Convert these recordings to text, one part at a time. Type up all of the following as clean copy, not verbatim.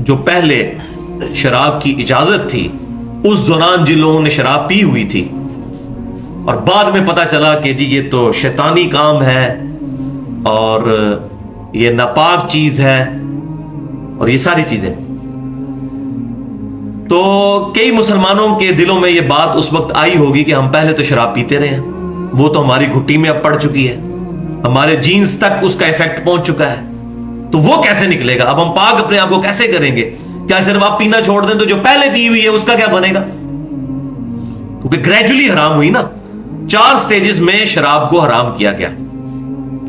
جو پہلے شراب کی اجازت تھی اس دوران جن لوگوں نے شراب پی ہوئی تھی اور بعد میں پتا چلا کہ جی یہ تو شیطانی کام ہے اور یہ ناپاک چیز ہے اور یہ ساری چیزیں، تو کئی مسلمانوں کے دلوں میں یہ بات اس وقت آئی ہوگی کہ ہم پہلے تو شراب پیتے رہے ہیں، وہ تو ہماری گھٹی میں اب پڑ چکی ہے، ہمارے جینز تک اس کا ایفیکٹ پہنچ چکا ہے، تو وہ کیسے نکلے گا؟ اب ہم پاک اپنے آپ کو کیسے کریں گے؟ کیا صرف آپ پینا چھوڑ دیں تو جو پہلے پی ہوئی ہے اس کا کیا بنے گا؟ کیونکہ گریجولی حرام ہوئی نا، 4 سٹیجز میں شراب کو حرام کیا گیا،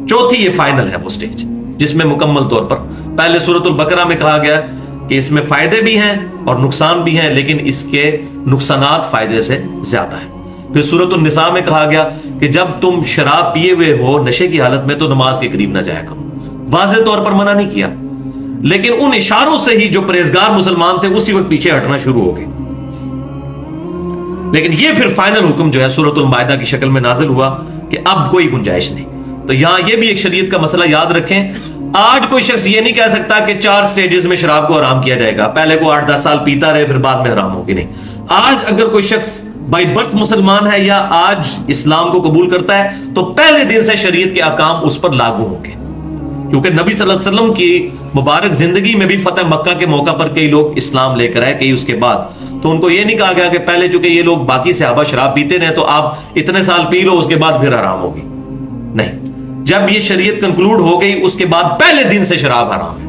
چوتھی یہ فائنل ہے وہ سٹیج جس میں مکمل طور پر پہلے سورۃ البقرہ میں کہا گیا کہ اس میں فائدے بھی ہیں اور نقصان بھی ہیں، لیکن اس کے نقصانات فائدے سے زیادہ ہیں۔ پھر سورۃ النساء میں کہا گیا کہ جب تم شراب پیے ہوئے ہو نشے کی حالت میں تو نماز کے قریب نہ جایا کرو، واضح طور پر منع نہیں کیا، لیکن ان اشاروں سے ہی جو پرہیزگار مسلمان تھے اسی وقت پیچھے ہٹنا شروع ہو گئے۔ لیکن یہ پھر فائنل حکم جو ہے سورۃ المائدہ کی شکل میں نازل ہوا کہ اب کوئی گنجائش نہیں۔ تو یہاں یہ بھی ایک شریعت کا مسئلہ یاد رکھیں، آج کوئی شخص یہ نہیں کہہ سکتا کہ 4 سٹیجز میں شراب کو حرام کیا جائے گا، پہلے کو 8-10 سال پیتا رہے پھر بعد میں حرام ہوگی، نہیں۔ آج اگر کوئی شخص بائی برتھ مسلمان ہے یا آج اسلام کو قبول کرتا ہے تو پہلے دن سے شریعت کے احکام اس پر لاگو ہوں گے، کیونکہ نبی صلی اللہ علیہ وسلم کی مبارک زندگی میں بھی فتح مکہ کے موقع پر کئی لوگ اسلام لے کر آئے، کئی اس کے بعد، تو ان کو یہ نہیں کہا گیا کہ پہلے چونکہ یہ لوگ باقی صحابہ شراب پیتے رہے تو آپ اتنے سال پی لو اس کے بعد پھر حرام ہوگی، نہیں۔ جب یہ شریعت کنکلوڈ ہو گئی اس کے بعد پہلے دن سے شراب حرام ہے۔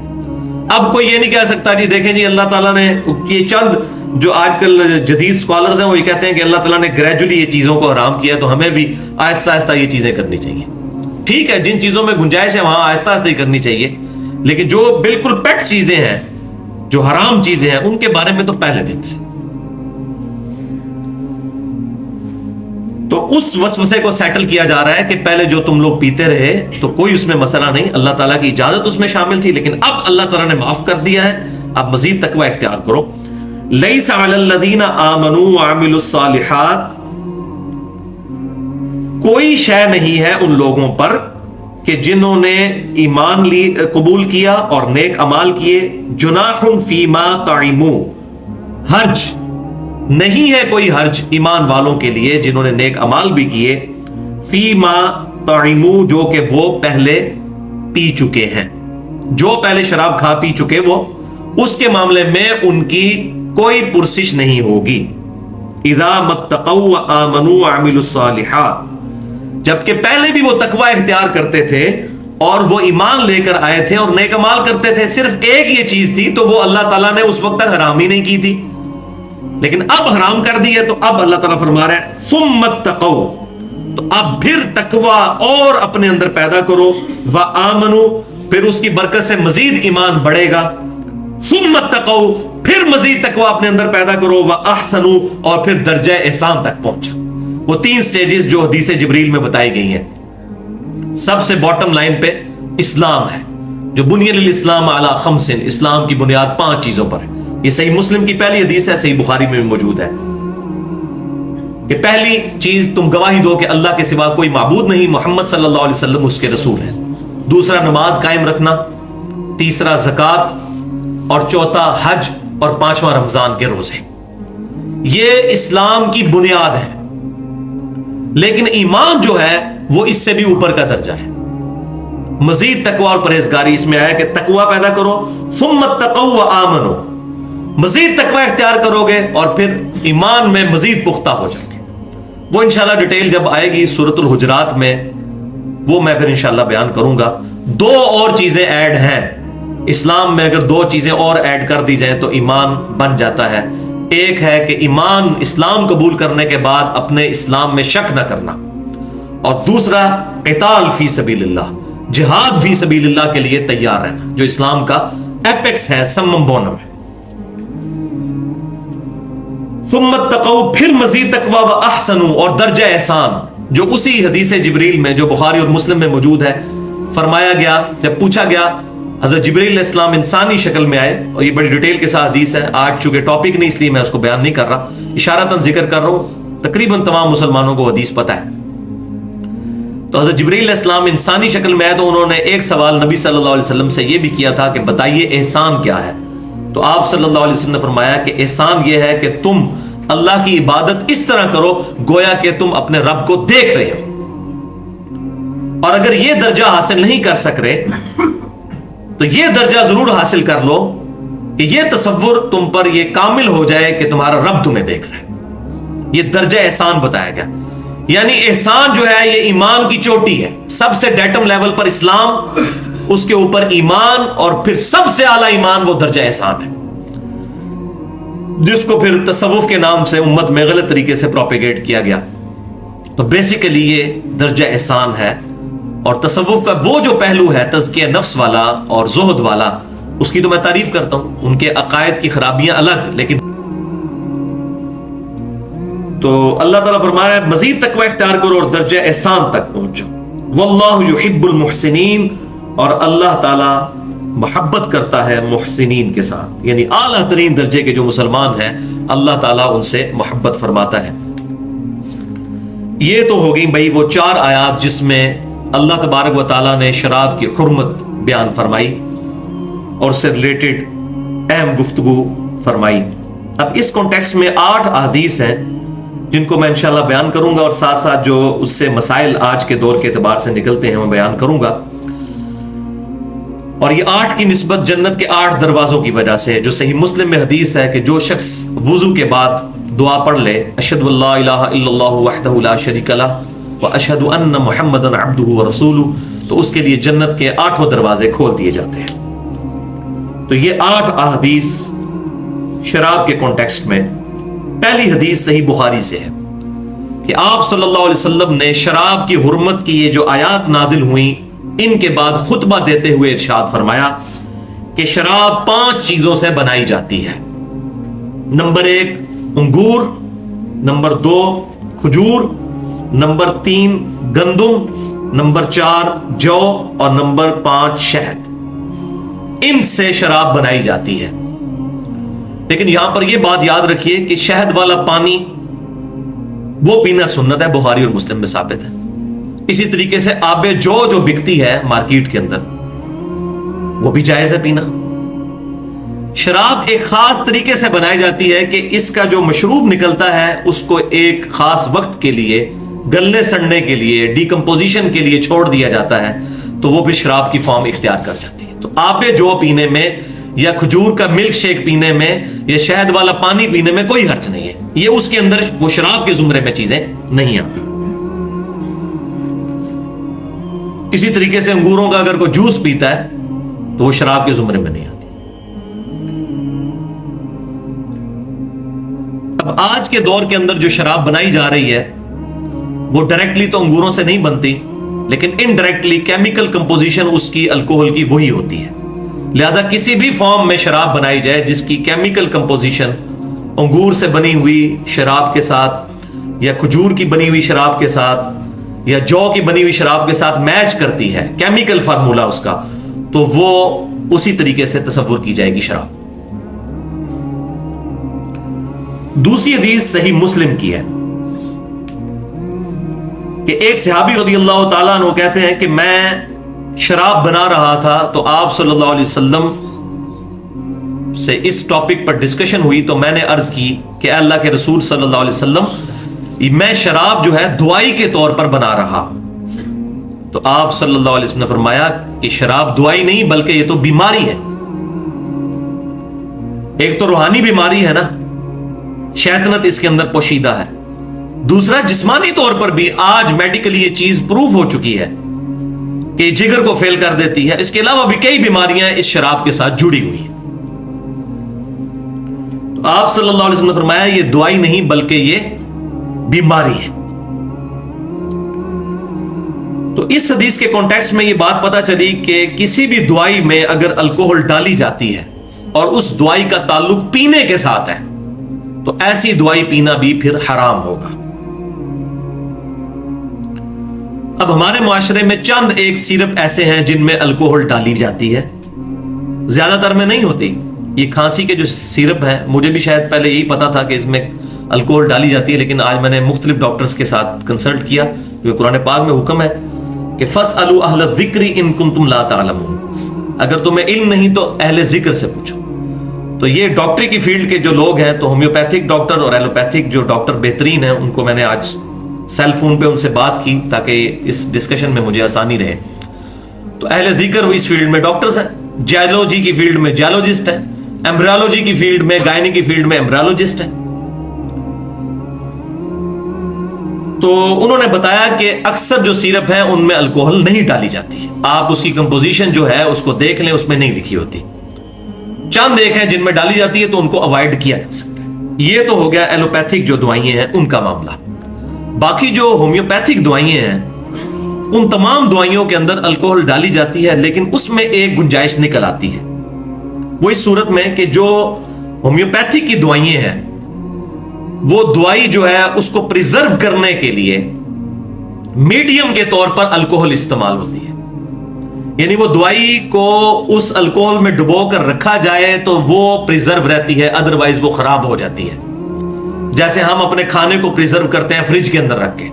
اب کوئی یہ نہیں کہہ سکتا جی دیکھیں جی اللہ تعالیٰ نے، یہ چند جو آج کل جدید سکالرز ہیں وہ یہ کہتے ہیں کہ اللہ تعالیٰ نے گریجولی یہ چیزوں کو حرام کیا تو ہمیں بھی آہستہ آہستہ یہ چیزیں کرنی چاہیے۔ ٹھیک ہے، جن چیزوں میں گنجائش ہے وہاں آہستہ آہستہ ہی کرنی چاہیے، لیکن جو بالکل پیٹ چیزیں ہیں، جو حرام چیزیں ہیں، ان کے بارے میں تو پہلے دن سے۔ تو اس وسوسے کو سیٹل کیا جا رہا ہے کہ پہلے جو تم لوگ پیتے رہے تو کوئی اس میں مسئلہ نہیں، اللہ تعالیٰ کی اجازت اس میں شامل تھی، لیکن اب اللہ تعالیٰ نے معاف کر دیا ہے، اب مزید تقوی اختیار کرو۔ لیس علی الذین آمنوا وعملوا الصالحات، کوئی شے نہیں ہے ان لوگوں پر کہ جنہوں نے ایمان قبول کیا اور نیک اعمال کیے، جناح فیما طعموا، حرج نہیں ہے کوئی حرج ایمان والوں کے لیے جنہوں نے نیک اعمال بھی کیے، فیما طعموا، جو کہ وہ پہلے پی چکے ہیں، جو پہلے شراب کھا پی چکے وہ، اس کے معاملے میں ان کی کوئی پرسش نہیں ہوگی۔ اذا متقوا وآمنوا وعملوا الصالحات، جبکہ پہلے بھی وہ تقوی اختیار کرتے تھے اور وہ ایمان لے کر آئے تھے اور نیک اعمال کرتے تھے، صرف ایک یہ چیز تھی تو وہ اللہ تعالیٰ نے اس وقت تک حرام ہی نہیں کی تھی، لیکن اب حرام کر دی ہے، تو اب اللہ تعالیٰ فرما رہے ہیں ثم اتقوا، تو اب پھر تقوی اور اپنے اندر پیدا کرو، وآمنوا، پھر اس کی برکت سے مزید ایمان بڑھے گا، ثم اتقوا، پھر مزید تقوی اپنے اندر پیدا کرو، واحسنوا، اور پھر درجہ احسان تک پہنچا۔ وہ 3 سٹیجز جو حدیث جبریل میں بتائی گئی ہیں، سب سے باٹم لائن پہ اسلام ہے، جو بنی الاسلام علی 5، اسلام کی بنیاد 5 چیزوں پر ہے۔ یہ صحیح مسلم کی پہلی حدیث ہے، صحیح بخاری میں بھی موجود ہے کہ پہلی چیز تم گواہی دو کہ اللہ کے سوا کوئی معبود نہیں، محمد صلی اللہ علیہ وسلم اس کے رسول ہیں۔ دوسرا نماز قائم رکھنا، تیسرا زکوٰۃ، اور چوتھا حج، اور 5واں رمضان کے روزے۔ یہ اسلام کی بنیاد ہے، لیکن ایمان جو ہے وہ اس سے بھی اوپر کا درجہ ہے۔ مزید تقوی اور پرہیزگاری اس میں آیا کہ تقوی پیدا کرو، ثم اتقوا وآمنوا، مزید تقوی اختیار کرو گے اور پھر ایمان میں مزید پختہ ہو جائیں گے۔ وہ انشاءاللہ ڈیٹیل جب آئے گی سورۃ الحجرات میں، وہ میں پھر انشاءاللہ بیان کروں گا۔ 2 اور چیزیں ایڈ ہیں اسلام میں، اگر 2 چیزیں اور ایڈ کر دی جائیں تو ایمان بن جاتا ہے۔ ایک ہے کہ ایمان، اسلام قبول کرنے کے بعد اپنے اسلام میں شک نہ کرنا، اور دوسرا قتال فی سبیل اللہ، جہاد فی سبیل اللہ کے لیے تیار رہنا، جو اسلام کا ایپیکس ہے، سمم بونم ہے۔ ثم اتقوا، پھر مزید تقوی، واحسنوا، اور درجہ احسان، جو اسی حدیث جبریل میں جو بخاری اور مسلم میں موجود ہے، فرمایا گیا، جب پوچھا گیا، حضرت جبریل علیہ السلام انسانی شکل میں آئے، اور یہ بڑی ڈیٹیل کے ساتھ حدیث ہے، آج چونکہ ٹاپک نہیں اس لیے میں اس کو بیان نہیں کر رہا، اشارتاً ذکر کر رہا ہوں، تقریباً تمام مسلمانوں کو حدیث پتہ ہے۔ تو حضرت جبریل علیہ السلام انسانی شکل میں آئے تو انہوں نے ایک سوال نبی صلی اللہ علیہ وسلم سے یہ بھی کیا تھا کہ بتائیے احسان کیا ہے، تو آپ صلی اللہ علیہ وسلم نے فرمایا کہ احسان یہ ہے کہ تم اللہ کی عبادت اس طرح کرو گویا کہ تم اپنے رب کو دیکھ رہے ہو. اور اگر یہ درجہ حاصل نہیں کر سک رہے تو یہ درجہ ضرور حاصل کر لو کہ یہ تصور تم پر یہ کامل ہو جائے کہ تمہارا رب تمہیں دیکھ رہا ہے. یہ درجہ احسان بتایا گیا. یعنی احسان جو ہے یہ ایمان کی چوٹی ہے. سب سے ڈیٹم لیول پر اسلام، اس کے اوپر ایمان، اور پھر سب سے اعلیٰ ایمان وہ درجہ احسان ہے، جس کو پھر تصوف کے نام سے امت میں غلط طریقے سے پروپیگیٹ کیا گیا. تو بیسیکلی یہ درجہ احسان ہے. اور تصوف کا وہ جو پہلو ہے تزکیہ نفس والا اور زہد والا، اس کی تو میں تعریف کرتا ہوں. ان کے عقائد کی خرابیاں الگ، لیکن تو اللہ تعالیٰ فرما رہا ہے مزید تقوی اختیار کرو اور درجہ احسان تک پہنچو. واللہ یحب المحسنین، اور اللہ تعالیٰ محبت کرتا ہے محسنین کے ساتھ، یعنی اعلیٰ ترین درجے کے جو مسلمان ہیں اللہ تعالیٰ ان سے محبت فرماتا ہے. یہ تو ہو گئی بھائی وہ 4 آیات جس میں اللہ تبارک و تعالیٰ نے شراب کی حرمت بیان فرمائی اور سے ریلیٹڈ اہم گفتگو فرمائی. اب اس کانٹیکسٹ میں 8 احادیث ہیں جن کو میں انشاءاللہ بیان کروں گا، اور ساتھ ساتھ جو اس سے مسائل آج کے دور کے اعتبار سے نکلتے ہیں وہ بیان کروں گا. اور یہ 8 کی نسبت جنت کے 8 دروازوں کی وجہ سے، جو صحیح مسلم میں حدیث ہے کہ جو شخص وضو کے بعد دعا پڑھ لے اشہد ان لا الہ الا اللہ وحدہ لا شریک لہ واشہد ان محمدا عبدہ ورسولہ، تو اس کے لیے جنت کے 8 دروازے کھول دیے جاتے ہیں. تو یہ 8 احادیث شراب کے کانٹیکسٹ میں. پہلی حدیث صحیح بخاری سے ہے کہ آپ صلی اللہ علیہ وسلم نے شراب کی حرمت کی یہ جو آیات نازل ہوئیں ان کے بعد خطبہ دیتے ہوئے ارشاد فرمایا کہ شراب 5 چیزوں سے بنائی جاتی ہے. نمبر 1 انگور، نمبر 2 کھجور، نمبر 3 گندم، نمبر 4 جو، اور نمبر 5 شہد. ان سے شراب بنائی جاتی ہے. لیکن یہاں پر یہ بات یاد رکھیے کہ شہد والا پانی وہ پینا سنت ہے، بخاری اور مسلم میں ثابت ہے. اسی طریقے سے آب جو بکتی ہے مارکیٹ کے اندر وہ بھی جائز ہے پینا. شراب ایک خاص طریقے سے بنائی جاتی ہے کہ اس کا جو مشروب نکلتا ہے اس کو ایک خاص وقت کے لیے گلنے سڑنے کے لیے ڈیکمپوزیشن کے لیے چھوڑ دیا جاتا ہے تو وہ بھی شراب کی فارم اختیار کر جاتی ہے. تو آب جو پینے میں یا کھجور کا ملک شیک پینے میں یا شہد والا پانی پینے میں کوئی حرج نہیں ہے. یہ اس کے اندر وہ شراب کے زمرے میں چیزیں نہیں آتی. اسی طریقے سے انگوروں کا اگر کوئی جوس پیتا ہے تو وہ شراب کے زمرے میں نہیں آتی. اب آج کے دور کے اندر جو شراب بنائی جا رہی ہے وہ ڈائریکٹلی تو انگوروں سے نہیں بنتی، لیکن انڈائریکٹلی کیمیکل کمپوزیشن اس کی الکوہل کی وہی ہوتی ہے. لہذا کسی بھی فارم میں شراب بنائی جائے جس کی کیمیکل کمپوزیشن انگور سے بنی ہوئی شراب کے ساتھ یا کھجور کی بنی ہوئی شراب کے ساتھ یا جو کی بنی ہوئی شراب کے ساتھ میچ کرتی ہے کیمیکل فارمولا اس کا، تو وہ اسی طریقے سے تصور کی جائے گی شراب. دوسری حدیث صحیح مسلم کی ہے کہ ایک صحابی رضی اللہ تعالیٰ عنہ کہتے ہیں کہ میں شراب بنا رہا تھا تو آپ صلی اللہ علیہ وسلم سے اس ٹاپک پر ڈسکشن ہوئی تو میں نے عرض کی کہ اللہ کے رسول صلی اللہ علیہ وسلم میں شراب جو ہے دوائی کے طور پر بنا رہا. تو آپ صلی اللہ علیہ وسلم نے فرمایا کہ شراب دوائی نہیں بلکہ یہ تو بیماری ہے. ایک تو روحانی بیماری ہے نا، شیطنت اس کے اندر پوشیدہ ہے. دوسرا جسمانی طور پر بھی آج میڈیکلی یہ چیز پروف ہو چکی ہے کہ جگر کو فیل کر دیتی ہے. اس کے علاوہ بھی کئی بیماریاں اس شراب کے ساتھ جڑی ہوئی ہیں. تو آپ صلی اللہ علیہ وسلم نے فرمایا یہ دوائی نہیں بلکہ یہ بیماری ہے. تو اس حدیث کے کانٹیکسٹ میں یہ بات پتہ چلی کہ کسی بھی دوائی میں اگر الکوہل ڈالی جاتی ہے اور اس دوائی کا تعلق پینے کے ساتھ ہے تو ایسی دوائی پینا بھی پھر حرام ہوگا. اب ہمارے معاشرے میں چند ایک سیرپ ایسے ہیں جن میں الکوہل ڈالی جاتی ہے، زیادہ تر میں نہیں ہوتی. یہ کھانسی کے جو سیرپ ہیں مجھے بھی شاید پہلے یہی پتا تھا کہ اس میں الکوہل ڈالی جاتی ہے، لیکن آج میں نے مختلف ڈاکٹرز کے ساتھ کنسلٹ کیا کیونکہ قرآن پاک میں حکم ہے کہ فَاسْأَلُوا أَهْلَ الذِّكْرِ إِن كُنتُمْ لَا تَعْلَمُونَ، اگر تمہیں علم نہیں تو اہل ذکر سے پوچھو. تو یہ ڈاکٹری کی فیلڈ کے جو لوگ ہیں، تو ہومیوپیتھک ڈاکٹر اور ایلوپیتھک جو ڈاکٹر بہترین ہیں، ان کو میں نے آج سیل فون پہ ان سے بات کی تاکہ اس ڈسکشن میں مجھے آسانی رہے. تو اہل ذکر اس فیلڈ میں ڈاکٹرز ہیں، جیولوجی کی فیلڈ میں جیولوجسٹ ہیں، ایمبریولوجی کی فیلڈ میں، گائنی کی فیلڈ میں ایمبریولوجسٹ ہیں. تو انہوں نے بتایا کہ اکثر جو سیرپ ہیں ان میں الکوہل نہیں ڈالی جاتی. آپ اس کی کمپوزیشن جو ہے اس کو دیکھ لیں، اس میں نہیں لکھی ہوتی. چند ایک ہیں جن میں ڈالی جاتی ہے تو ان کو اوائڈ کیا جا سکتا ہے. یہ تو ہو گیا ایلوپیتھک جو دوائیں ہیں ان کا معاملہ. باقی جو ہومیوپیتھک دوائیں ہیں ان تمام دوائیوں کے اندر الکوہل ڈالی جاتی ہے، لیکن اس میں ایک گنجائش نکل آتی ہے. وہ اس صورت میں کہ جو ہومیوپیتھک کی دوائیں ہیں وہ دوائی جو ہے اس کو پریزرو کرنے کے لیے میڈیم کے طور پر الکوہل استعمال ہوتی ہے. یعنی وہ دوائی کو اس الکوہل میں ڈبو کر رکھا جائے تو وہ پریزرو رہتی ہے، ادروائز وہ خراب ہو جاتی ہے. جیسے ہم اپنے کھانے کو پریزرو کرتے ہیں فریج کے اندر رکھ کے،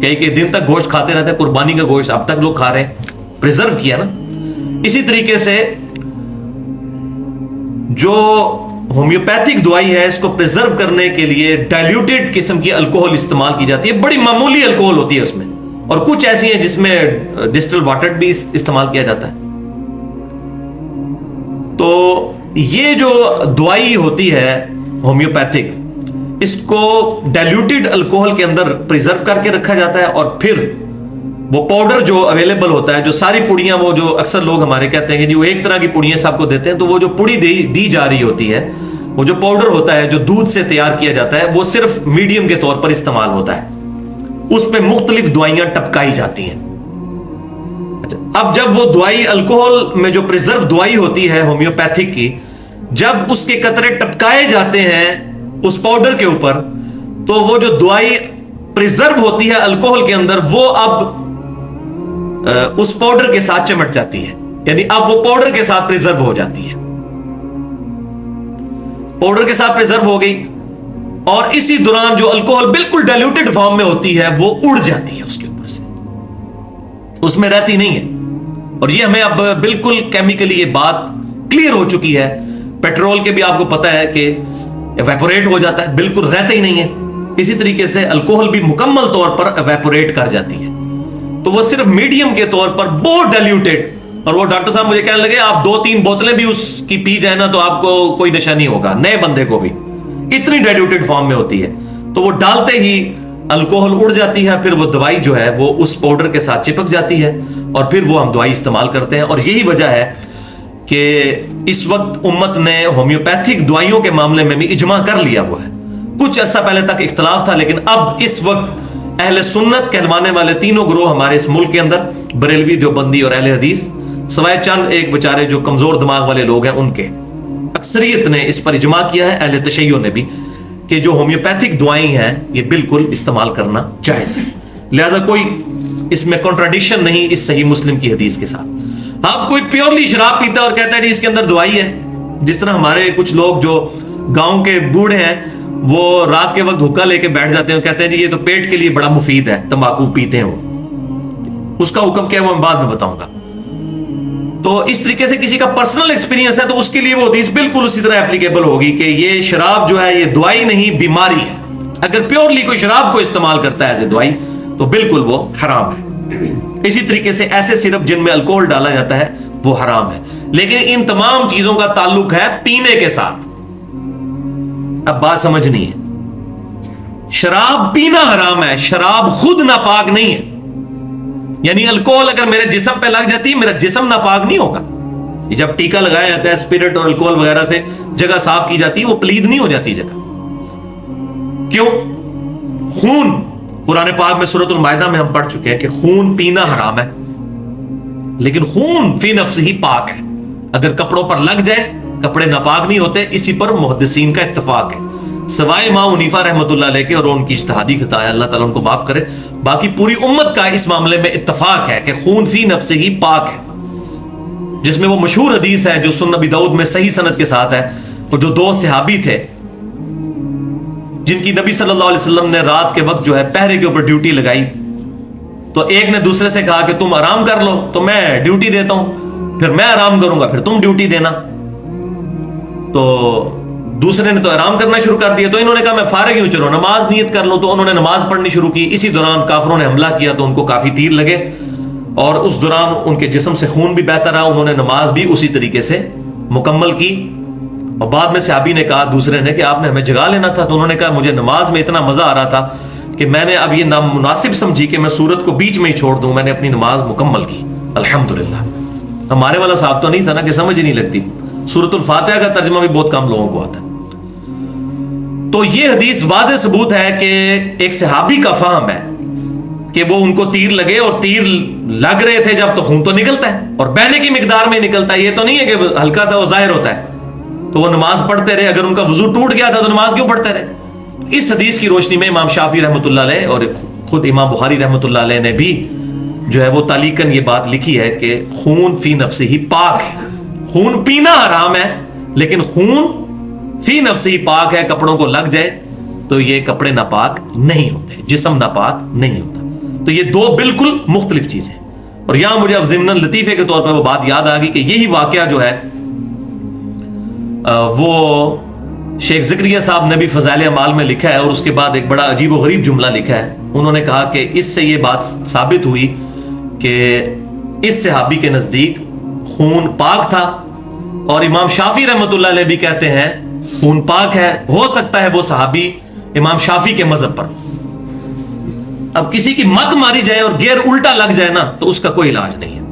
کئی دن تک گوشت کھاتے رہتے ہیں. قربانی کا گوشت اب تک لوگ کھا رہے ہیں، پریزرو کیا نا. اسی طریقے سے جو ہومیوپیتھک دوائی ہے اس کو پریزرو کرنے کے لیے ڈائلیوٹیڈ قسم کی الکوہل استعمال کی جاتی ہے. بڑی معمولی الکوہل ہوتی ہے اس میں، اور کچھ ایسی ہیں جس میں ڈسٹل واٹر بھی استعمال کیا جاتا ہے. تو یہ جو دوائی ہوتی ہے ہومیوپیتھک، اس کو ڈائلیوٹیڈ الکوہل کے اندر پریزرو کر کے رکھا جاتا ہے، اور پھر وہ پاؤڈر جو اویلیبل ہوتا ہے، جو ساری پوڑیاں، وہ جو اکثر لوگ ہمارے کہتے ہیں کہ وہ ایک طرح کی پوڑیاں سب کو دیتے ہیں، تو وہ جو پوڑی دی جا رہی ہوتی ہے، وہ جو پاؤڈر ہوتا ہے جو دودھ سے تیار کیا جاتا ہے، وہ صرف میڈیم کے طور پر استعمال ہوتا ہے. اس پہ مختلف دوائیاں ٹپکائی جاتی ہیں. اچھا، اب جب وہ دوائی الکوہل میں جو پریزرو دوائی ہوتی ہے ہومیوپیتھک کی، جب اس کے قطرے ٹپکائے جاتے ہیں اس پاؤڈر کے اوپر، تو وہ جو دوائی پریزرو ہوتی ہے الکوہل کے اندر، وہ اب اس پاؤڈر کے ساتھ چمٹ جاتی ہے. یعنی اب وہ پاؤڈر کے ساتھ پریزرو ہو جاتی ہے، پاؤڈر کے ساتھ پریزرو ہو گئی، اور اسی دوران جو الکوہل بالکل ڈائلیوٹیڈ فارم میں ہوتی ہے وہ اڑ جاتی ہے اس کے اوپر سے، اس میں رہتی نہیں ہے. اور یہ ہمیں اب بالکل کیمیکلی یہ بات کلیئر ہو چکی ہے. پیٹرول کے بھی آپ کو پتا ہے کہ ایویپوریٹ ہو جاتا ہے، بالکل رہتا ہی نہیں ہے. اسی طریقے سے الکوہل بھی مکمل طور پر ایویپوریٹ کر جاتی ہے. تو وہ صرف میڈیم کے طور پر بہت ڈائلیوٹیڈ. اور وہ ڈاکٹر صاحب مجھے کہنے لگے آپ 2-3 بوتلیں بھی اس کی پی جائیں نا تو آپ کو کوئی نشہ نہیں ہوگا، نئے بندے کو بھی، اتنی ڈائلیوٹیڈ فارم میں ہوتی ہے. تو وہ ڈالتے ہی الکوہل اڑ جاتی ہے، پھر وہ دوائی جو ہے وہ اس پاؤڈر کے ساتھ چپک جاتی ہے، اور پھر وہ ہم دوائی استعمال کرتے ہیں. اور یہی وجہ ہے کہ اس وقت امت نے ہومیوپیتھک دوائیوں کے معاملے میں بھی اجماع کر لیا ہوا ہے. کچھ عرصہ پہلے تک اختلاف تھا، لیکن اب اس وقت اہل سنت کہلوانے والے تینوں گروہ ہمارے اس ملک کے اندر، بریلوی، دیوبندی اور اہل حدیث، سوائے چند ایک بچارے جو کمزور دماغ والے لوگ ہیں، ان کے اکثریت نے اس پر اجماع کیا ہے، اہل تشیع نے بھی، کہ جو ہومیوپیتھک دوائیں ہیں یہ بالکل استعمال کرنا جائز ہے. لہذا کوئی اس میں کنٹراڈکشن نہیں اس صحیح مسلم کی حدیث کے ساتھ. اب کوئی پیورلی شراب پیتا اور کہتا ہے کہ اس کے اندر دوائی ہے، جس طرح ہمارے کچھ لوگ جو گاؤں کے بوڑھے ہیں وہ رات کے وقت حکا لے کے بیٹھ جاتے ہیں، کہتے ہیں جی یہ تو پیٹ کے لیے بڑا مفید ہے، تمباکو پیتے ہیں. وہ اس کا حکم کیا ہے وہ میں بعد میں بتاؤں گا. تو اس طریقے سے کسی کا پرسنل ایکسپیرینس ہے تو اس کے لیے وہ حدیث بالکل اسی طرح اپلیکیبل ہوگی کہ یہ شراب جو ہے یہ دوائی نہیں، بیماری ہے. اگر پیورلی کوئی شراب کو استعمال کرتا ہے ایز اے دوائی تو بالکل وہ حرام ہے. اسی طریقے سے ایسے سرپ جن میں الکوہل ڈالا جاتا ہے وہ حرام ہے. لیکن ان تمام چیزوں کا تعلق ہے پینے کے ساتھ. اب بات سمجھ نہیں ہے، شراب پینا حرام ہے، شراب خود ناپاک نہیں ہے. یعنی الکوہل اگر میرے جسم پہ لگ جاتی ہے میرا جسم ناپاک نہیں ہوگا. جب ٹیکا لگایا جاتا ہے اسپرٹ اور الکوہل وغیرہ سے جگہ صاف کی جاتی ہے وہ پلید نہیں ہو جاتی جگہ. کیوں؟ خون، قرآن پاک میں سورۃ المائدہ میں ہم پڑھ چکے ہیں کہ خون پینا حرام ہے، لیکن خون فی نفس ہی پاک ہے. اگر کپڑوں پر لگ جائے کپڑے ناپاک نہیں ہوتے. اسی پر محدثین کا اتفاق ہے، سوائے امام حنیفہ رحمۃ اللہ علیہ کے اور ان کی اجتہادی خطا ہے، اللہ تعالیٰ ان کو معاف کرے. باقی پوری امت کا اس معاملے میں اتفاق ہے کہ خون فی نفس ہی پاک ہے. جس میں وہ مشہور حدیث ہے جو سنن ابی داؤد میں صحیح سند کے ساتھ ہے، وہ جو 2 صحابی تھے جن کی نبی صلی اللہ علیہ وسلم نے رات کے وقت جو ہے پہرے کے اوپر ڈیوٹی لگائی، تو ایک نے دوسرے سے کہا کہ تم آرام کر لو تو میں ڈیوٹی دیتا ہوں، پھر میں آرام کروں گا پھر تم ڈیوٹی دینا. تو دوسرے نے تو آرام کرنا شروع کر دیا. تو انہوں نے کہا میں فارغ ہوں, چلو نماز نیت کر لوں. تو انہوں نے نماز پڑھنی شروع کی. اسی دوران کافروں نے حملہ کیا تو ان کو کافی تیر لگے, اور اس دوران ان کے جسم سے خون بھی بہتا رہا. انہوں نے نماز بھی اسی طریقے سے مکمل کی. اور بعد میں صحابی نے کہا دوسرے نے کہ آپ نے ہمیں جگا لینا تھا. تو انہوں نے کہا مجھے نماز میں اتنا مزہ آ رہا تھا کہ میں نے اب یہ نامناسب سمجھی کہ میں سورت کو بیچ میں ہی چھوڑ دوں. میں نے اپنی نماز مکمل کی الحمدللہ. ہمارے والا صاحب تو نہیں تھا نا کہ سمجھ ہی نہیں لگتی. سورت الفاتحہ کا ترجمہ بھی بہت کم لوگوں کو آتا ہے. تو یہ حدیث واضح ثبوت ہے کہ ایک صحابی کا فہم ہے کہ وہ ان کو تیر لگے, اور تیر لگ رہے تھے جب تو خون تو نکلتا ہے اور بہنے کی مقدار میں نکلتا ہے. یہ تو نہیں ہے کہ ہلکا سا وہ ظاہر ہوتا ہے. تو وہ نماز پڑھتے رہے. اگر ان کا وضو ٹوٹ گیا تھا تو نماز کیوں پڑھتے رہے؟ اس حدیث کی روشنی میں امام شافعی رحمۃ اللہ علیہ اور خود امام بخاری رحمۃ اللہ علیہ نے بھی جو ہے وہ تعلیقاً یہ بات لکھی ہے کہ خون فی نفسہ ہی پاک ہے. خون پینا حرام ہے, لیکن خون فی نفسہ ہی پاک ہے. کپڑوں کو لگ جائے تو یہ کپڑے ناپاک نہیں ہوتے, جسم ناپاک نہیں ہوتا. تو یہ دو بالکل مختلف چیزیں. اور یہاں مجھے اب ضمن لطیفے کے طور پر وہ بات یاد آ گئی کہ یہی واقعہ جو ہے وہ شیخ زکریا صاحب نے بھی فضائل اعمال میں لکھا ہے, اور اس کے بعد ایک بڑا عجیب و غریب جملہ لکھا ہے. انہوں نے کہا کہ اس سے یہ بات ثابت ہوئی کہ اس صحابی کے نزدیک خون پاک تھا, اور امام شافعی رحمۃ اللہ علیہ بھی کہتے ہیں خون پاک ہے. ہو سکتا ہے وہ صحابی امام شافعی کے مذہب پر. اب کسی کی مت ماری جائے اور گیئر الٹا لگ جائے نا تو اس کا کوئی علاج نہیں ہے.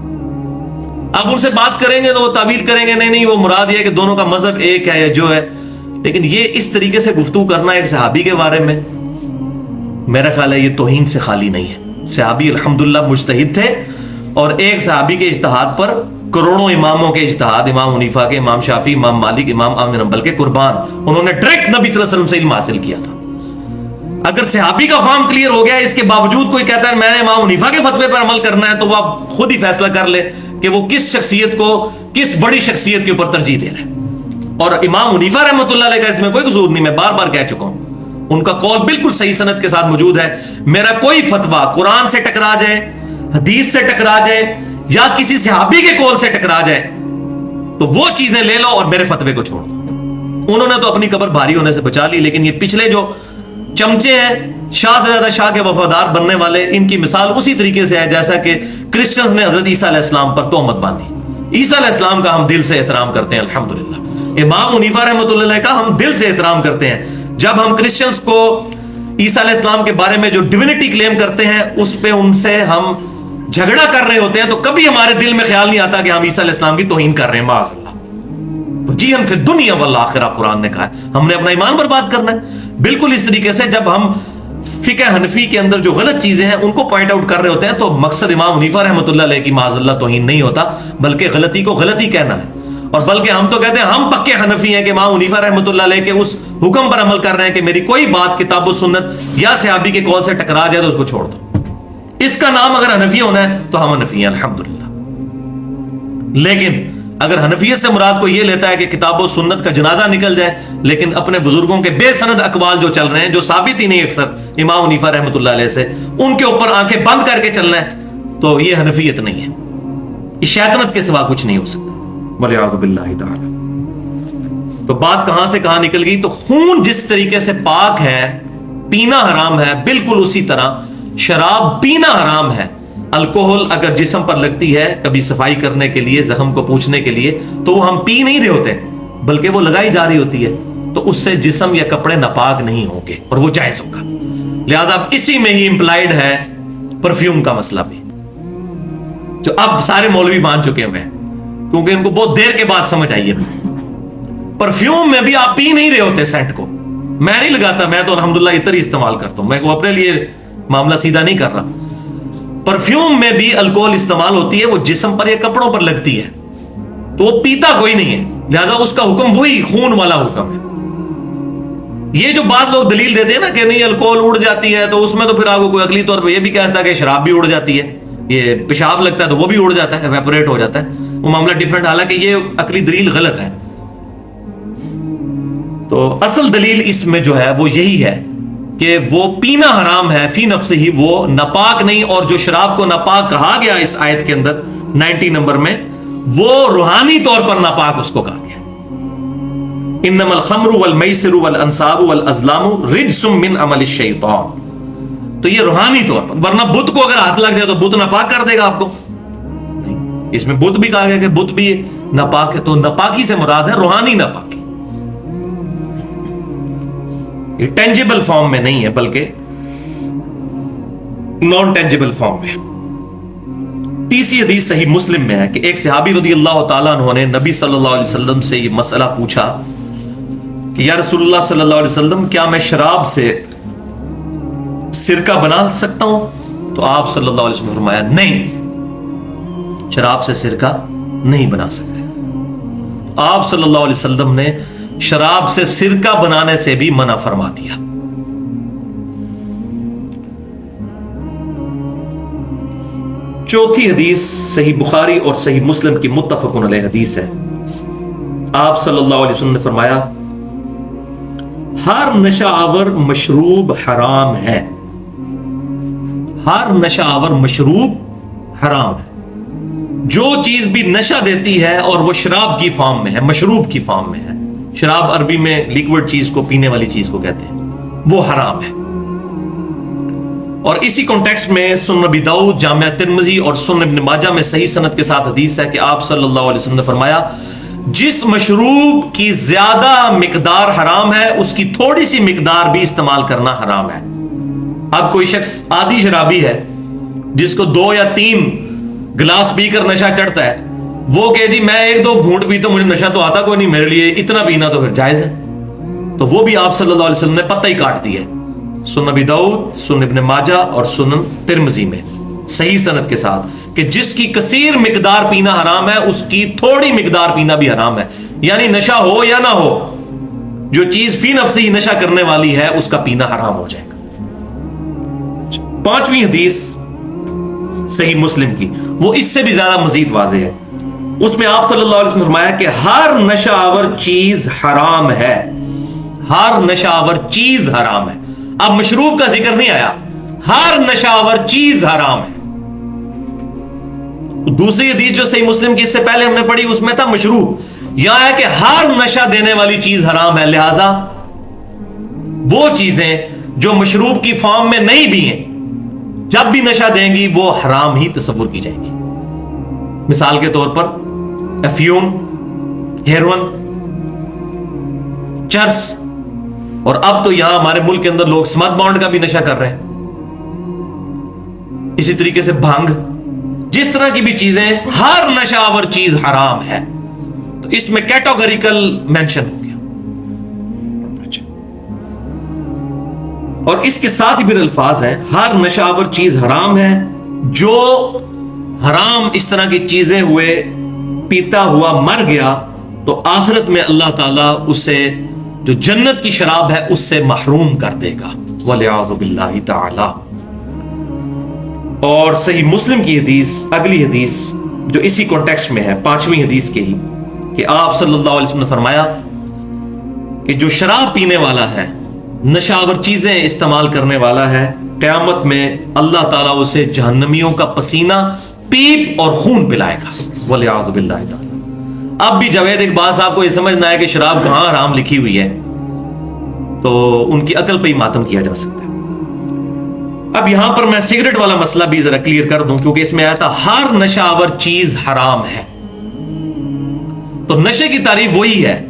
اب ان سے بات کریں گے تو وہ تعویل کریں گے نہیں وہ مراد یہ ہے کہ دونوں کا مذہب ایک ہے یا جو ہے. لیکن یہ اس طریقے سے گفتگو کرنا ایک صحابی کے بارے میں, میرا خیال ہے یہ توہین سے خالی نہیں ہے. صحابی الحمدللہ مجتہد تھے, اور ایک صحابی کے اجتہاد پر کروڑوں اماموں کے اجتہاد, امام حنیفہ کے, امام شافعی, امام مالک, امام احمد بن حنبل کے قربان. انہوں نے ڈائریکٹ نبی صلی اللہ علیہ وسلم سے علم حاصل کیا تھا. اگر صحابی کا فہم کلیئر ہو گیا, اس کے باوجود کوئی کہتا ہے میں نے امام حنیفہ کے فتوے پر عمل کرنا ہے, تو وہ آپ خود ہی فیصلہ کر لے کہ وہ کس شخصیت کو, کس بڑی شخصیت کے اوپر ترجیح دے رہے ہیں. اور امام حنیفہ رحمۃ اللہ علیہ کا اس میں کوئی قصور نہیں, میں بار بار کہہ چکا ہوں. ان کا قول بالکل صحیح سند کے ساتھ موجود ہے. میرا کوئی فتویٰ قرآن سے ٹکرا جائے, حدیث سے ٹکرا جائے, یا کسی صحابی کے قول سے ٹکرا جائے تو وہ چیزیں لے لو اور میرے فتوے کو چھوڑ دو. انہوں نے تو اپنی قبر بھاری ہونے سے بچا لی, لیکن یہ پچھلے جو چمچے ہیں, شاہ سے زیادہ شاہ کے وفادار بننے والے, ان کی مثال اسی طریقے سے ہے جیسا کہ کرسچنز نے حضرت عیسیٰ علیہ السلام پر تہمت باندھی. عیسیٰ علیہ السلام کا ہم دل سے احترام کرتے ہیں الحمدللہ. امام حنیفہ رحمۃ اللہ علیہ کا ہم دل سے احترام کرتے ہیں. جب ہم کرسچنز کو عیسیٰ علیہ السلام کے بارے میں جو ڈیوینٹی کلیم کرتے ہیں اس پہ ان سے ہم جھگڑا کر رہے ہوتے ہیں, تو کبھی ہمارے دل میں خیال نہیں آتا کہ ہم عیسیٰ علیہ السلام کی توہین کر رہے ہیں. معاذ اللہ. جیہن فی الدنیا والآخرہ قرآن نے کہا ہے, ہم نے اپنا ایمان برباد کرنا ہے. بالکل اس طریقے سے جب ہم فقہ حنفی کے اندر جو غلط چیزیں ہیں ان کو پوائنٹ آؤٹ کر رہے ہوتے ہیں, تو مقصد امام حنیفہ رحمۃ اللہ علیہ کی معاذ اللہ توہین نہیں ہوتا, بلکہ غلطی کو غلطی کہنا ہے. اور بلکہ ہم تو کہتے ہیں ہم پکے حنفی ہیں کہ امام حنیفہ رحمۃ اللہ علیہ کے اس حکم پر عمل کر رہے ہیں کہ میری کوئی بات کتاب و سنت یا صحابی کے قول سے ٹکرا جائے تو اس کو چھوڑ دو. اس کا نام اگر حنفی ہونا ہے تو ہم حنفی ہیں الحمدللہ. لیکن اگر حنفیت سے مراد کو یہ لیتا ہے کہ کتاب و سنت کا جنازہ نکل جائے, لیکن اپنے بزرگوں کے بے سند اقوال جو چل رہے ہیں جو ثابت ہی نہیں اکثر امام حنیفہ رحمۃ اللہ علیہ سے, ان کے اوپر آنکھیں بند کر کے چلنا ہے, تو یہ حنفیت نہیں ہے. یہ شیطنت کے سوا کچھ نہیں ہو سکتا والعیاذ باللہ تعالی. تو بات کہاں سے کہاں نکل گئی؟ تو خون جس طریقے سے پاک ہے, پینا حرام ہے, بالکل اسی طرح شراب پینا حرام ہے. الکوہل اگر جسم پر لگتی ہے کبھی صفائی کرنے کے لیے, زخم کو پوچھنے کے لیے, تو وہ ہم پی نہیں رہے ہوتے بلکہ وہ لگائی جا رہی ہوتی ہے, تو اس سے جسم یا کپڑے ناپاک نہیں ہوں گے اور وہ جائز ہوگا. لہذا اسی میں ہی امپلائڈ ہے پرفیوم کا مسئلہ بھی, جو اب سارے مولوی مان چکے ہوئے ہیں کیونکہ ان کو بہت دیر کے بعد سمجھ آئی ہے. پرفیوم میں بھی آپ پی نہیں رہے ہوتے سینٹ کو. میں نہیں لگاتا, میں تو الحمدللہ عطر ہی استعمال کرتا ہوں, میں کو اپنے لیے معاملہ سیدھا نہیں کر رہا. پرفیوم میں بھی الکوہل استعمال ہوتی ہے, وہ جسم پر یا کپڑوں پر لگتی ہے, تو وہ پیتا کوئی نہیں ہے, لہذا اس کا حکم وہی خون والا حکم ہے. یہ جو بات لوگ دلیل دیتے ہیں نا کہ نہیں الکوہل اڑ جاتی ہے, تو اس میں تو پھر آپ کو کوئی عقلی طور پہ یہ بھی کہتا ہے کہ شراب بھی اڑ جاتی ہے, یہ پیشاب لگتا ہے تو وہ بھی اڑ جاتا ہے, ایویپوریٹ ہو جاتا ہے, وہ معاملہ ڈیفرنٹ. حالانکہ یہ عقلی دلیل غلط ہے. تو اصل دلیل اس میں جو ہے وہ یہی ہے کہ وہ پینا حرام ہے فی نفسہ ہی, وہ ناپاک نہیں. اور جو شراب کو ناپاک کہا گیا اس آیت کے اندر 90 نمبر میں, وہ روحانی طور پر ناپاک اس کو کہا گیا. انما الخمر والمیسر والانصاب والازلام رجس من عمل الشیطان. تو یہ روحانی طور پر، ورنہ بت کو اگر ہاتھ لگ جائے تو بت ناپاک کر دے گا آپ کو. نہیں، اس میں بت بھی کہا گیا کہ بت بھی ناپاک ہے. تو ناپاکی سے مراد ہے روحانی ناپاکی. یہ ٹینجیبل فارم میں نہیں ہے بلکہ نان ٹینجیبل فارم میں. تیسری حدیث صحیح مسلم میں ہے کہ ایک صحابی رضی اللہ تعالیٰ عنہ نے نبی صلی اللہ علیہ وسلم سے یہ مسئلہ پوچھا کہ یا رسول اللہ صلی اللہ علیہ وسلم، کیا میں شراب سے سرکہ بنا سکتا ہوں؟ تو آپ صلی اللہ علیہ وسلم نے فرمایا نہیں، شراب سے سرکہ نہیں بنا سکتے. آپ صلی اللہ علیہ وسلم نے شراب سے سرکہ بنانے سے بھی منع فرما دیا. چوتھی حدیث صحیح بخاری اور صحیح مسلم کی متفق علیہ حدیث ہے. آپ صلی اللہ علیہ وسلم نے فرمایا ہر نشہ آور مشروب حرام ہے. ہر نشہ آور مشروب حرام ہے. جو چیز بھی نشہ دیتی ہے اور وہ شراب کی فارم میں ہے، مشروب کی فارم میں ہے، شراب عربی میں لیکوڈ چیز کو، پینے والی چیز کو کہتے ہیں، وہ حرام ہے. اور اسی کانٹیکسٹ میں سنن ابی داؤد، جامع ترمذی اور سنن ابن ماجہ میں صحیح سند کے ساتھ حدیث ہے کہ آپ صلی اللہ علیہ وسلم نے فرمایا جس مشروب کی زیادہ مقدار حرام ہے اس کی تھوڑی سی مقدار بھی استعمال کرنا حرام ہے. اب کوئی شخص عادی شرابی ہے جس کو 2 یا 3 گلاس پی کر نشہ چڑھتا ہے، وہ کہ جی میں 1-2 گھونٹ پی تو مجھے نشہ تو آتا کوئی نہیں، میرے لیے اتنا پینا تو پھر جائز ہے. تو وہ بھی آپ صلی اللہ علیہ وسلم نے پتہ ہی کاٹ دی ہے. سنن ابی داؤد، سنن ابن ماجہ اور سنن ترمذی میں صحیح سند کے ساتھ کہ جس کی کثیر مقدار پینا حرام ہے اس کی تھوڑی مقدار پینا بھی حرام ہے. یعنی نشہ ہو یا نہ ہو، جو چیز فی نفس ہی نشہ کرنے والی ہے اس کا پینا حرام ہو جائے گا. پانچویں حدیث صحیح مسلم کی، وہ اس سے بھی زیادہ مزید واضح ہے. اس میں آپ صلی اللہ علیہ وسلم نے فرمایا کہ ہر نشہ آور چیز حرام ہے. ہر نشہ آور چیز حرام ہے. اب مشروب کا ذکر نہیں آیا، ہر نشہ آور چیز حرام ہے. دوسری حدیث جو صحیح مسلم کی اس سے پہلے ہم نے پڑھی اس میں تھا مشروب، یہاں ہے کہ ہر نشہ دینے والی چیز حرام ہے. لہذا وہ چیزیں جو مشروب کی فارم میں نہیں بھی ہیں جب بھی نشہ دیں گی وہ حرام ہی تصور کی جائیں گی. مثال کے طور پر افیون، ہیروئن، چرس، اور اب تو یہاں ہمارے ملک کے اندر لوگ سمت بانڈ کا بھی نشہ کر رہے ہیں. اسی طریقے سے بھنگ، جس طرح کی بھی چیزیں، ہر نشہ آور چیز حرام ہے. تو اس میں کیٹاگوریکل مینشن ہو گیا. اچھا، اور اس کے ساتھ ہی پھر الفاظ ہیں ہر نشہ آور چیز حرام ہے. جو حرام اس طرح کی چیزیں ہوئے پیتا ہوا مر گیا تو آخرت میں اللہ تعالیٰ اسے جو جنت کی شراب ہے اس سے محروم کر دے گا، والعیاذ باللہ تعالی. اور صحیح مسلم کی حدیث، اگلی حدیث جو اسی کانٹیکسٹ میں ہے، پانچویں حدیث کے ہی، کہ آپ صلی اللہ علیہ وسلم نے فرمایا کہ جو شراب پینے والا ہے، نشہ آور چیزیں استعمال کرنے والا ہے، قیامت میں اللہ تعالیٰ اسے جہنمیوں کا پسینہ، پیپ اور خون پلائے گا، والعیاذ باللہ تعالی. اب بھی جاوید اقبال صاحب کو یہ سمجھنا ہے کہ شراب کہاں حرام لکھی ہوئی ہے تو ان کی عقل پہ ہی ماتم کیا جا سکتا ہے. اب یہاں پر میں سگریٹ والا مسئلہ بھی ذرا کلیئر کر دوں کیونکہ اس میں آیا تھا ہر نشہ آور چیز حرام ہے. تو نشے کی تعریف وہی ہے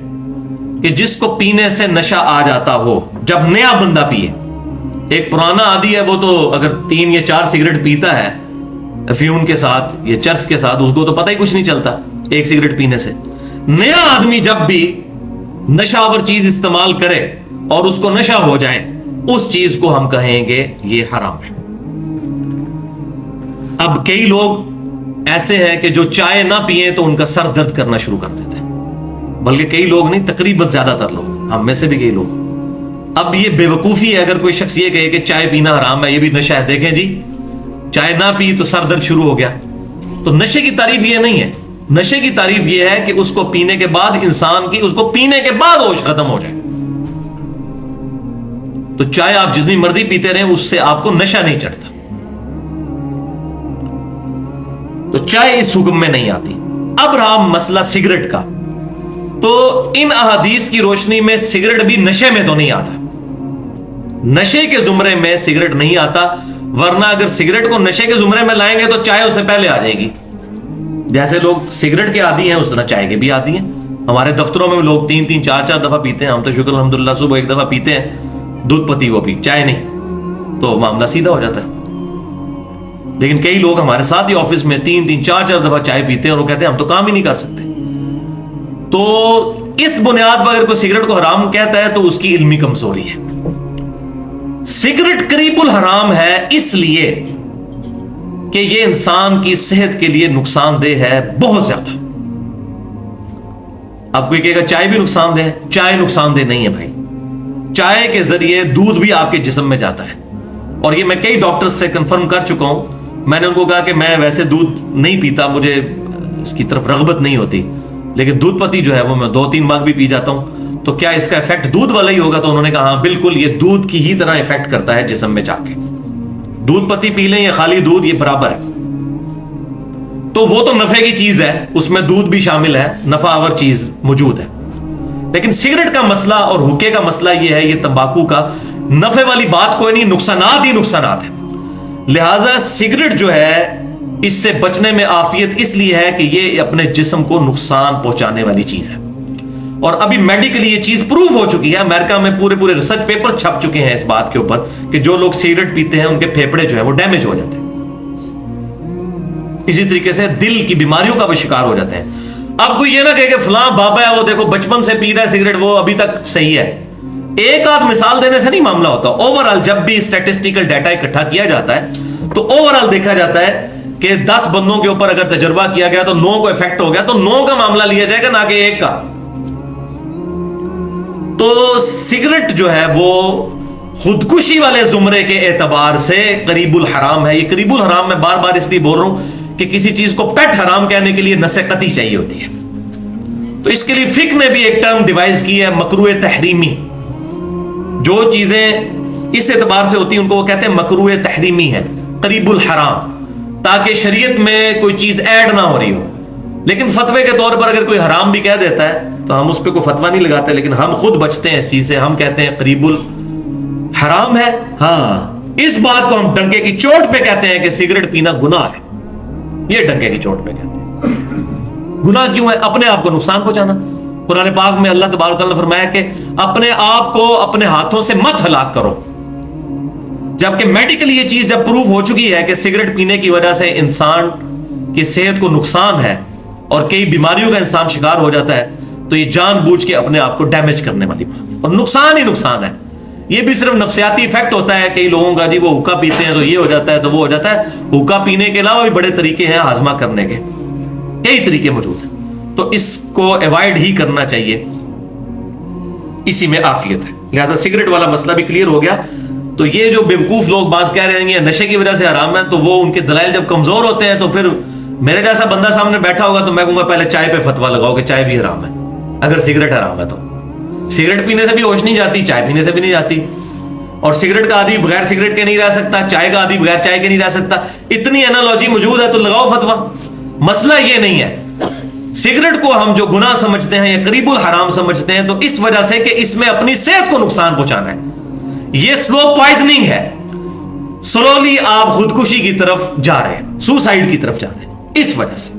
کہ جس کو پینے سے نشہ آ جاتا ہو. جب نیا بندہ پیے، ایک پرانا عادی ہے وہ تو اگر 3 یا 4 سگریٹ پیتا ہے افیون کے ساتھ یا چرس کے ساتھ، اس کو تو پتہ ہی کچھ نہیں چلتا ایک سگریٹ پینے سے. نیا آدمی جب بھی نشہ آور چیز استعمال کرے اور اس کو نشہ ہو جائے، اس چیز کو ہم کہیں گے یہ حرام ہے. اب کئی لوگ ایسے ہیں کہ جو چائے نہ پیئیں تو ان کا سر درد کرنا شروع کر دیتے ہیں، بلکہ کئی لوگ نہیں، تقریباً زیادہ تر لوگ، ہم میں سے بھی کئی لوگ. اب یہ بے وقوفی ہے اگر کوئی شخص یہ کہے کہ چائے پینا حرام ہے، یہ بھی نشہ ہے. دیکھیں جی، چائے نہ پی تو سر درد شروع ہو گیا. تو نشے کی تعریف یہ نہیں ہے. نشے کی تعریف یہ ہے کہ اس کو پینے کے بعد انسان کی، اس کو پینے کے بعد ہوش ختم ہو جائے. تو چائے آپ جتنی مرضی پیتے رہیں اس سے آپ کو نشہ نہیں چڑھتا. تو چائے اس حکم میں نہیں آتی. اب رہا مسئلہ سگریٹ کا، تو ان احادیث کی روشنی میں سگریٹ بھی نشے میں تو نہیں آتا، نشے کے زمرے میں سگریٹ نہیں آتا، ورنہ اگر سگریٹ کو نشے کے زمرے میں لائیں گے تو چائے اس سے پہلے آ جائے گی. جیسے لوگ سگریٹ کے عادی ہیں اس طرح چائے کے بھی عادی ہیں. ہمارے دفتروں میں لوگ 3 4 دفعہ پیتے ہیں، ہم تو شکر الحمدللہ صبح 1 دفعہ پیتے ہیں، دودھ پتی وہ بھی، چائے نہیں، تو معاملہ سیدھا ہو جاتا ہے. لیکن کئی لوگ ہمارے ساتھ ہی آفس میں 3 4 دفعہ چائے پیتے ہیں اور وہ کہتے ہیں ہم تو کام ہی نہیں کر سکتے. تو اس بنیاد پر اگر کوئی سگریٹ کو حرام کہتا ہے تو اس کی علمی کمزوری ہے. سگریٹ قریب الحرام ہے اس لیے کہ یہ انسان کی صحت کے لیے نقصان دہ ہے بہت زیادہ. اب کوئی کہے گا چائے بھی نقصان دہ ہے، چائے نقصان دہ نہیں ہے بھائی. چائے کے ذریعے دودھ بھی آپ کے جسم میں جاتا ہے، اور یہ میں کئی ڈاکٹر سے کنفرم کر چکا ہوں. میں نے ان کو کہا کہ میں ویسے دودھ نہیں پیتا، مجھے اس کی طرف رغبت نہیں ہوتی، لیکن دودھ پتی جو ہے وہ میں 2 3 مگ بھی پی جاتا ہوں، تو کیا اس کا ایفیکٹ دودھ والا ہی ہوگا؟ تو انہوں نے کہا ہاں بالکل، یہ دودھ کی ہی طرح ایفیکٹ کرتا ہے جسم میں جا کے. دودھ پتی پی لیں یا خالی دودھ، یہ برابر ہے. تو وہ تو نفع کی چیز ہے، اس میں دودھ بھی شامل ہے، نفع آور چیز موجود ہے. لیکن سگریٹ کا مسئلہ اور حکے کا مسئلہ یہ ہے، یہ تمباکو کا نفع والی بات کوئی نہیں، نقصانات ہی نقصانات ہیں. لہذا سگریٹ جو ہے اس سے بچنے میں عافیت اس لیے ہے کہ یہ اپنے جسم کو نقصان پہنچانے والی چیز ہے. اور ابھی میڈیکلی یہ چیز پروف ہو چکی ہے، امریکہ میں پورے ریسرچ پیپر چھپ چکے ہیں اس بات کے اوپر کہ جو لوگ سگریٹ پیتے ہیں ان کے پھیپھڑے جو ہے وہ ڈیمیج ہو جاتے ہیں. اسی طریقے سے دل کی بیماریوں کا بھی شکار ہو جاتے ہیں. اب کوئی یہ نہ کہے کہ فلاں بابا ہے وہ دیکھو بچپن سے پی رہا ہے سگریٹ، وہ ابھی تک صحیح ہے. ایک آدھ مثال دینے سے نہیں معاملہ ہوتا. اوور آل جب بھی اسٹیٹسٹیکل ڈیٹا اکٹھا کیا جاتا ہے تو اوور آل دیکھا جاتا ہے کہ 10 بندوں کے اوپر اگر تجربہ کیا گیا تو 9 کو افیکٹ ہو گیا، تو 9 کا معاملہ لیا جائے گا نہ کہ 1 کا. تو سگریٹ جو ہے وہ خودکشی والے زمرے کے اعتبار سے قریب الحرام ہے. یہ قریب الحرام میں بار بار اس لیے بول رہا ہوں کہ کسی چیز کو پیٹ حرام کہنے کے لیے نص قطعی چاہیے ہوتی ہے. تو اس کے لیے فقہ نے بھی ایک ٹرم ڈیوائز کی ہے، مکروہ تحریمی. جو چیزیں اس اعتبار سے ہوتی ہیں ان کو وہ کہتے ہیں مکروہ تحریمی ہے، قریب الحرام، تاکہ شریعت میں کوئی چیز ایڈ نہ ہو رہی ہو. لیکن فتوے کے طور پر اگر کوئی حرام بھی کہہ دیتا ہے تو ہم اس پہ کوئی فتویٰ نہیں لگاتے، لیکن ہم خود بچتے ہیں اس چیز سے. ہم کہتے ہیں قریب الحرام ہے. ہاں، اس بات کو ہم ڈنکے کی چوٹ پہ کہتے ہیں کہ سگریٹ پینا گناہ ہے. یہ ڈنکے کی چوٹ پہ کہتے ہیں. گناہ کیوں ہے؟ اپنے آپ کو نقصان پہنچانا. قرآن پاک میں اللہ تبارک و تعالیٰ نے فرمایا کہ اپنے آپ کو اپنے ہاتھوں سے مت ہلاک کرو. جبکہ میڈیکلی یہ چیز جب پروف ہو چکی ہے کہ سگریٹ پینے کی وجہ سے انسان کی صحت کو نقصان ہے اور کئی بیماریوں کا انسان شکار ہو جاتا ہے، تو یہ جان بوجھ کے اپنے آپ کو ڈیمیج کرنے والی بات اور نقصان ہی نقصان ہے. یہ بھی صرف نفسیاتی ایفیکٹ ہوتا ہے کئی لوگوں کا، جی وہ حقہ پیتے ہیں تو یہ ہو جاتا ہے تو وہ ہو جاتا ہے. حقہ پینے کے علاوہ بھی بڑے طریقے ہیں ہاضمہ کرنے کے، کئی طریقے موجود ہیں. تو اس کو ایوائڈ ہی کرنا چاہیے، اسی میں عافیت ہے. لہذا سگریٹ والا مسئلہ بھی کلیئر ہو گیا. تو یہ جو بیوقوف لوگ بات کہہ رہے ہیں یہ نشے کی وجہ سے حرام ہے، تو وہ ان کے دلائل جب کمزور ہوتے ہیں تو پھر میرے جیسا بندہ سامنے بیٹھا ہوگا تو میں کہوں گا پہلے چائے پہ فتویٰ لگاؤ کہ چائے بھی حرام ہے. اگر سگریٹ حرام ہے تو سگریٹ پینے سے بھی ہوش نہیں جاتی، چائے پینے سے بھی نہیں جاتی. اور سگریٹ کا عادی بغیر سگریٹ کے نہیں رہ سکتا، چائے کا عادی بغیر چائے کے نہیں رہ سکتا. اتنی انالوجی موجود ہے تو لگاؤ فتویٰ. مسئلہ یہ نہیں ہے. سگریٹ کو ہم جو گناہ سمجھتے ہیں یا قریب الحرام سمجھتے ہیں تو اس وجہ سے کہ اس میں اپنی صحت کو نقصان پہنچانا ہے. یہ سلو پوائزننگ ہے. سلولی آپ خودکشی کی طرف جا رہے ہیں، سوسائڈ کی طرف جا رہے ہیں اس وجہ سے.